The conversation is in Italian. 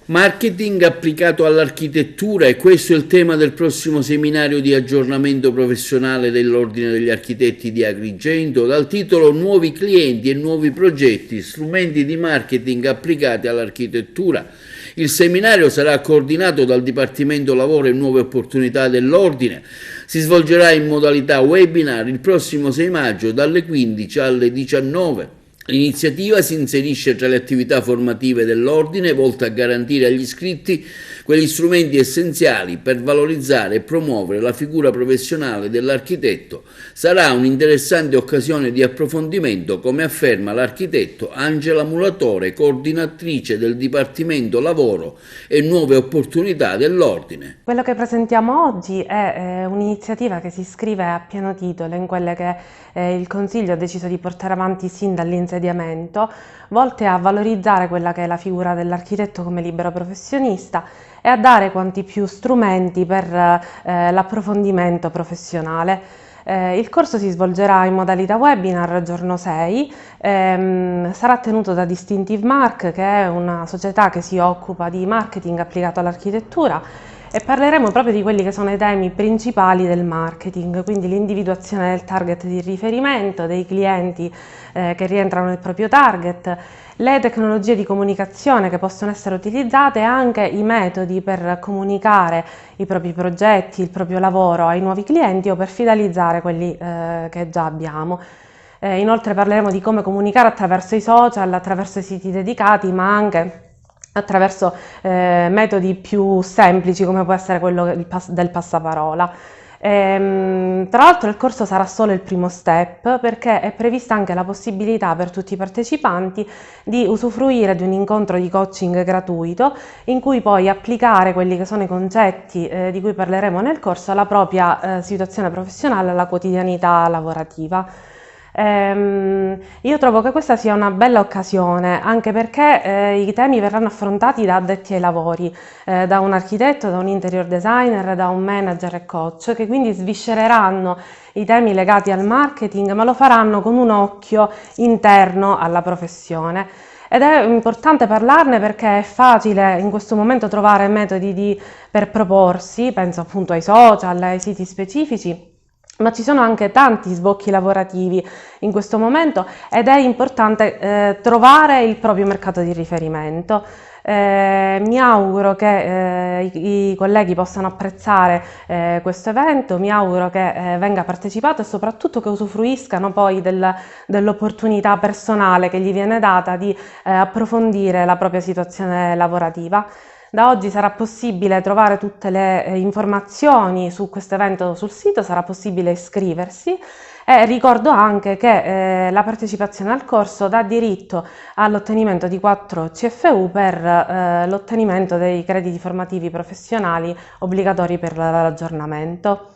Marketing applicato all'architettura, e questo è il tema del prossimo seminario di aggiornamento professionale dell'Ordine degli Architetti di Agrigento, dal titolo Nuovi clienti e nuovi progetti, strumenti di marketing applicati all'architettura. Il seminario sarà coordinato dal Dipartimento Lavoro e Nuove Opportunità dell'Ordine. Si svolgerà in modalità webinar il prossimo 6 maggio dalle 15 alle 19. L'iniziativa si inserisce tra le attività formative dell'Ordine volte a garantire agli iscritti quegli strumenti essenziali per valorizzare e promuovere la figura professionale dell'architetto. Sarà un'interessante occasione di approfondimento, come afferma l'architetto Angela Muratore, coordinatrice del Dipartimento Lavoro e Nuove Opportunità dell'Ordine. Quello che presentiamo oggi è un'iniziativa che si iscrive a pieno titolo in quelle che il Consiglio ha deciso di portare avanti sin dall'insediamento, volte a valorizzare quella che è la figura dell'architetto come libero professionista e a dare quanti più strumenti per l'approfondimento professionale. Il corso si svolgerà in modalità webinar giorno 6, sarà tenuto da Distinctive Mark, che è una società che si occupa di marketing applicato all'architettura, e parleremo proprio di quelli che sono i temi principali del marketing, quindi l'individuazione del target di riferimento, dei clienti che rientrano nel proprio target, le tecnologie di comunicazione che possono essere utilizzate e anche i metodi per comunicare i propri progetti, il proprio lavoro ai nuovi clienti o per fidelizzare quelli che già abbiamo. Inoltre parleremo di come comunicare attraverso i social, attraverso i siti dedicati, ma anche attraverso metodi più semplici come può essere quello del passaparola. Tra l'altro il corso sarà solo il primo step, perché è prevista anche la possibilità per tutti i partecipanti di usufruire di un incontro di coaching gratuito in cui poi applicare quelli che sono i concetti di cui parleremo nel corso alla propria situazione professionale, alla quotidianità lavorativa. Io trovo che questa sia una bella occasione, anche perché i temi verranno affrontati da addetti ai lavori, da un architetto, da un interior designer, da un manager e coach, che quindi sviscereranno i temi legati al marketing, ma lo faranno con un occhio interno alla professione. Ed è importante parlarne perché è facile in questo momento trovare metodi per proporsi, penso appunto ai social, ai siti specifici, ma ci sono anche tanti sbocchi lavorativi in questo momento ed è importante trovare il proprio mercato di riferimento. Mi auguro che i colleghi possano apprezzare questo evento, mi auguro che venga partecipato e soprattutto che usufruiscano poi dell'opportunità personale che gli viene data di approfondire la propria situazione lavorativa. Da oggi sarà possibile trovare tutte le informazioni su questo evento sul sito, sarà possibile iscriversi e ricordo anche che la partecipazione al corso dà diritto all'ottenimento di 4 CFU per l'ottenimento dei crediti formativi professionali obbligatori per l'aggiornamento.